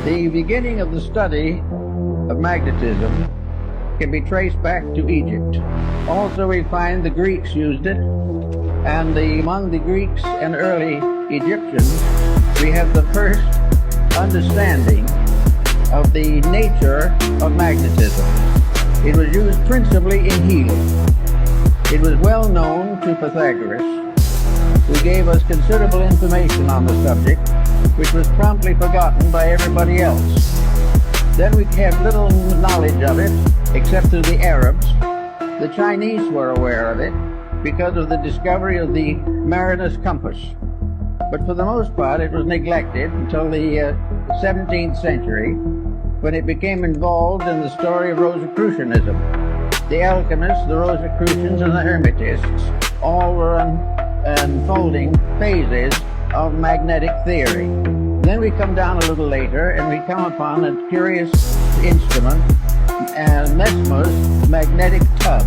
The beginning of the study of magnetism can be traced back to Egypt. Also, we find the Greeks used it, and among the Greeks and early Egyptians, we have the first understanding of the nature of magnetism. It was used principally in healing. It was well known to Pythagoras, who gave us considerable information on the subject, which was promptly forgotten by everybody else. Then we have little knowledge of it, except through the Arabs. The Chinese were aware of it because of the discovery of the mariner's compass. But for the most part, it was neglected until the 17th century, when it became involved in the story of Rosicrucianism. The alchemists, the Rosicrucians, and the Hermetists all were unfolding phases of magnetic theory. Then we come down a little later and we come upon a curious instrument, Mesmer's magnetic tub.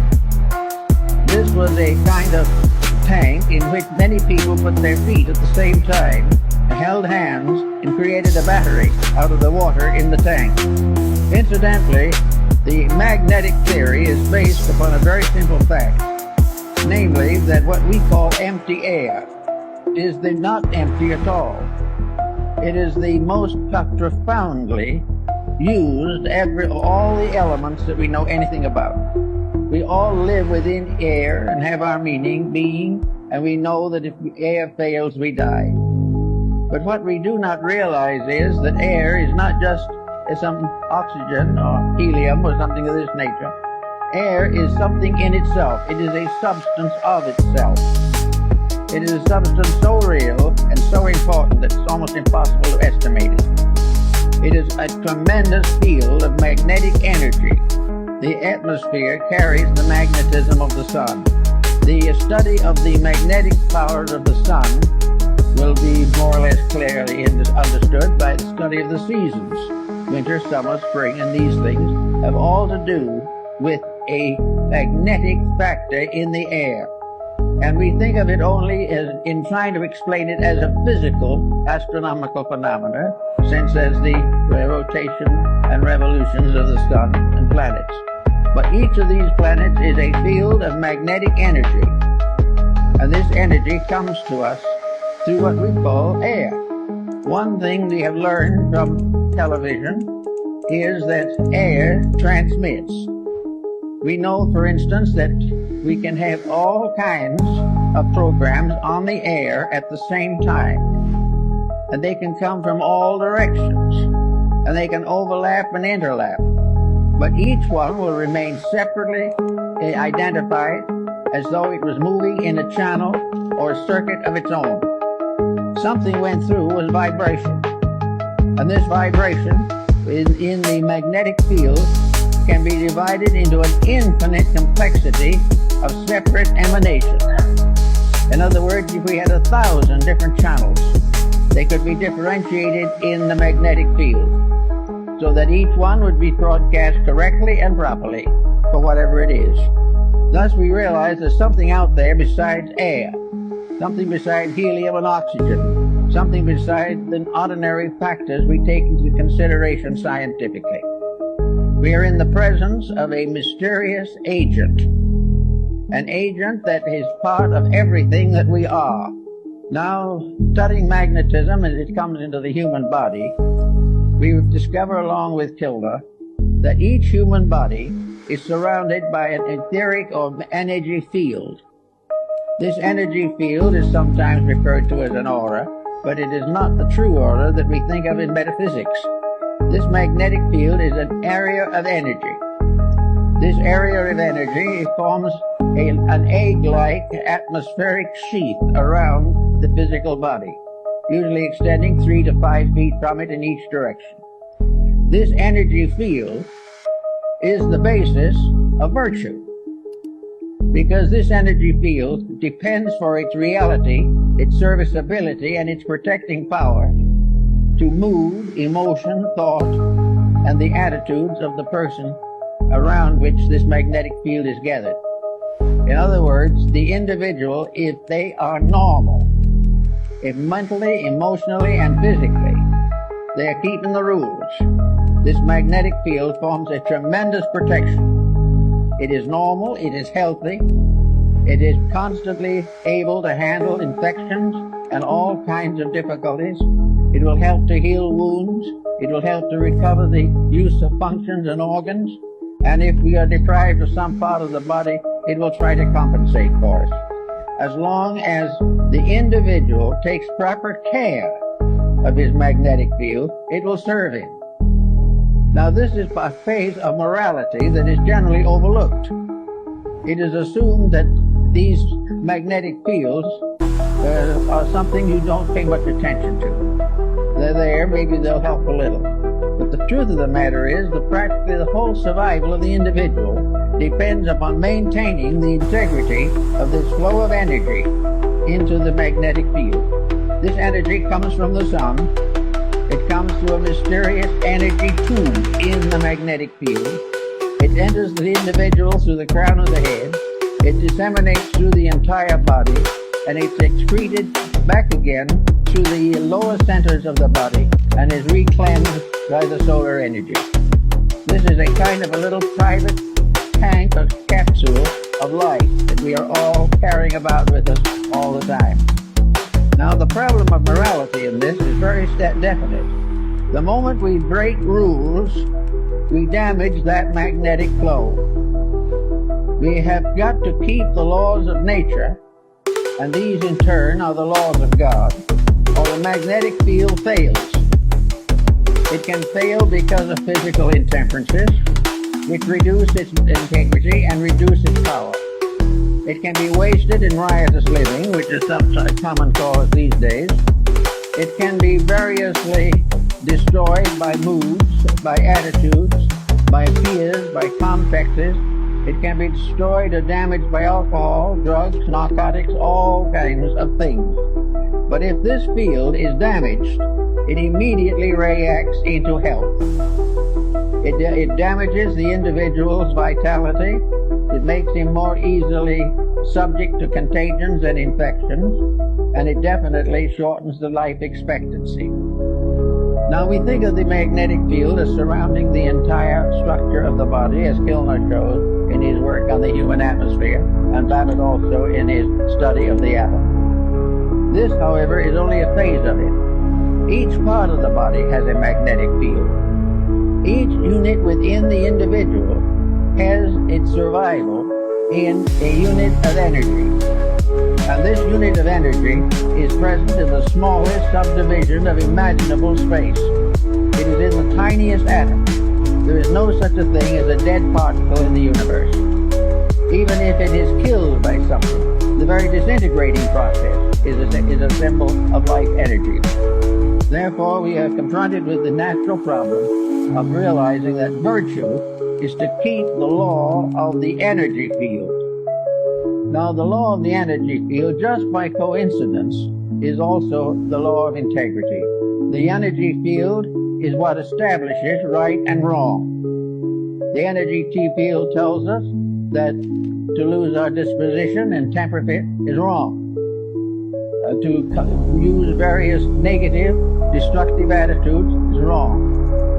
This was a kind of tank in which many people put their feet at the same time, held hands, and created a battery out of the water in the tank. Incidentally, the magnetic theory is based upon a very simple fact, namely that what we call empty air is not empty at all. It is the most profoundly used all the elements that we know anything about. We all live within air and have our being, and we know that if air fails, we die. But what we do not realize is that air is not just some oxygen or helium or something of this nature. Air is something in itself. It is a substance of itself. It is a substance so real and so important that it's almost impossible to estimate it. It is a tremendous field of magnetic energy. The atmosphere carries the magnetism of the sun. The study of the magnetic powers of the sun will be more or less clearly understood by the study of the seasons. Winter, summer, spring, and these things have all to do with a magnetic factor in the air. And we think of it only as in trying to explain it as a physical astronomical phenomena, since as the rotation and revolutions of the sun and planets. But each of these planets is a field of magnetic energy. And this energy comes to us through what we call air. One thing we have learned from television is that air transmits. We know, for instance, that we can have all kinds of programs on the air at the same time. And they can come from all directions. And they can overlap and interlap. But each one will remain separately identified as though it was moving in a channel or a circuit of its own. Something went through was vibration. And this vibration in the magnetic field can be divided into an infinite complexity of separate emanations. In other words, if we had 1,000 different channels, they could be differentiated in the magnetic field, so that each one would be broadcast correctly and properly for whatever it is. Thus we realize there's something out there besides air, something besides helium and oxygen, something besides the ordinary factors we take into consideration scientifically. We are in the presence of a mysterious agent, an agent that is part of everything that we are. Now, studying magnetism as it comes into the human body, we discover along with Tilda that each human body is surrounded by an etheric or energy field. This energy field is sometimes referred to as an aura, but it is not the true aura that we think of in metaphysics. This magnetic field is an area of energy. This area of energy forms an egg-like atmospheric sheath around the physical body, usually extending 3 to 5 feet from it in each direction. This energy field is the basis of virtue, because this energy field depends for its reality, its serviceability, and its protecting power to move emotion, thought, and the attitudes of the person around which this magnetic field is gathered. In other words, the individual, if they are normal, if mentally, emotionally, and physically, They are keeping the rules. This magnetic field forms a tremendous protection. It is normal, it is healthy, it is constantly able to handle infections and all kinds of difficulties. It will help to heal wounds. It will help to recover the use of functions and organs. And if we are deprived of some part of the body, it will try to compensate for us. As long as the individual takes proper care of his magnetic field, it will serve him. Now, this is a phase of morality that is generally overlooked. It is assumed that these magnetic fields are something you don't pay much attention to. They're there, maybe they'll help a little. But the truth of the matter is that practically the whole survival of the individual depends upon maintaining the integrity of this flow of energy into the magnetic field. This energy comes from the sun. It comes through a mysterious energy tube in the magnetic field. It enters the individual through the crown of the head. It disseminates through the entire body, and it's excreted back again through the lower centers of the body and is reclaimed by the solar energy. This is a kind of a little private tank or capsule of light that we are all carrying about with us all the time. Now, the problem of morality in this is very definite. The moment we break rules, we damage that magnetic flow. We have got to keep the laws of nature, and these in turn are the laws of God, or the magnetic field fails. It can fail because of physical intemperances, which reduce its integrity and reduce its power. It can be wasted in riotous living, which is some common cause these days. It can be variously destroyed by moods, by attitudes, by fears, by complexes. It can be destroyed or damaged by alcohol, drugs, narcotics, all kinds of things. But if this field is damaged, it immediately reacts into health. It damages the individual's vitality. It makes him more easily subject to contagions and infections, and it definitely shortens the life expectancy. Now, we think of the magnetic field as surrounding the entire structure of the body, as Kilmer shows in his work on the human atmosphere, and Babbitt also in his study of the atom. This, however, is only a phase of it. Each part of the body has a magnetic field. Each unit within the individual has its survival in a unit of energy. And this unit of energy is present in the smallest subdivision of imaginable space. It is in the tiniest atom. There is no such a thing as a dead particle in the universe. Even if it is killed by something, the very disintegrating process is a symbol of life energy. Therefore, we are confronted with the natural problem of realizing that virtue is to keep the law of the energy field. Now, the law of the energy field, just by coincidence, is also the law of integrity. The energy field is what establishes right and wrong. The energy field tells us that to lose our disposition and temperament is wrong. To use various negative, destructive attitudes is wrong.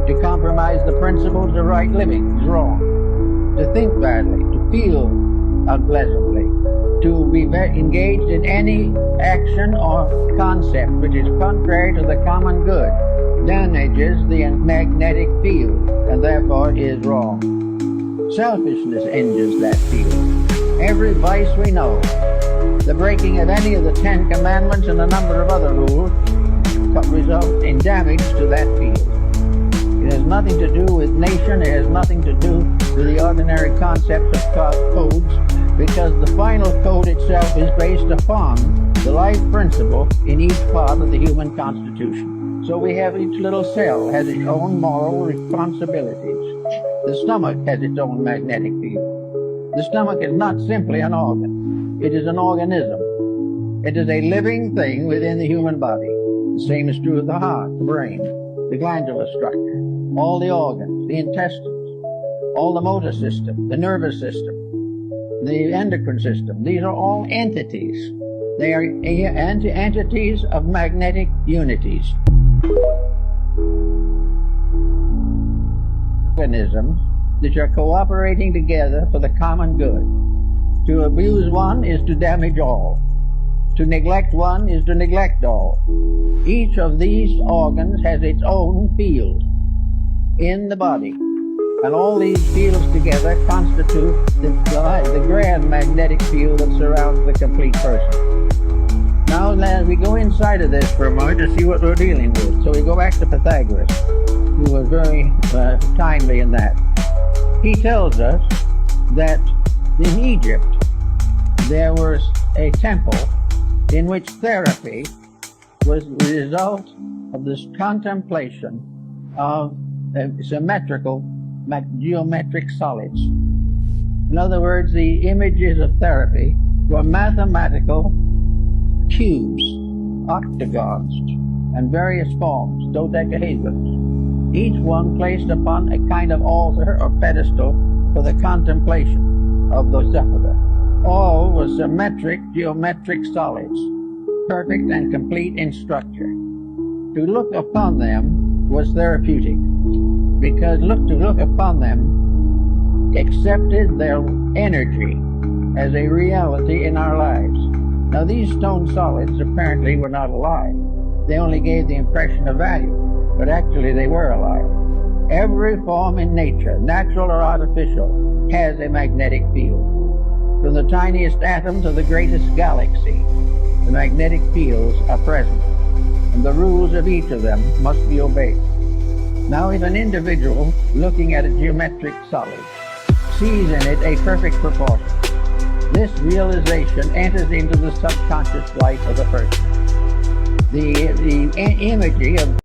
To compromise the principles of right living is wrong. To think badly, to feel unpleasantly, to be engaged in any action or concept which is contrary to the common good damages the magnetic field and therefore is wrong. Selfishness injures that field. Every vice we know, the breaking of any of the 10 Commandments and a number of other rules result in damage to that field. It has nothing to do with nation. It has nothing to do with the ordinary concepts of codes, because the final code itself is based upon the life principle in each part of the human constitution. So we have each little cell has its own moral responsibilities. The stomach has its own magnetic field. The stomach is not simply an organ. It is an organism. It is a living thing within the human body. The same is true of the heart, the brain, the glandular structure, all the organs, the intestines, all the motor system, the nervous system, the endocrine system. These are all entities. They are entities of magnetic unities. organisms which are cooperating together for the common good. To abuse one is to damage all. To neglect one is to neglect all. Each of these organs has its own field in the body, and all these fields together constitute the grand magnetic field that surrounds the complete person. Now we go inside of this for a moment to see what we're dealing with. So we go back to Pythagoras, who was very timely in that. He tells us that in Egypt there was a temple in which therapy was the result of this contemplation of symmetrical geometric solids. In other words, the images of therapy were mathematical cubes, octagons, and various forms, dodecahedrons, each one placed upon a kind of altar or pedestal for the contemplation of the Zephyrah. All were symmetric geometric solids, perfect and complete in structure. To look upon them was therapeutic, because to look upon them accepted their energy as a reality in our lives. Now these stone solids apparently were not alive. They only gave the impression of value, but actually they were alive. Every form in nature, natural or artificial, has a magnetic field. From the tiniest atom to the greatest galaxy, the magnetic fields are present, and the rules of each of them must be obeyed. Now if an individual looking at a geometric solid sees in it a perfect proportion, this realization enters into the subconscious life of the person. The imagery of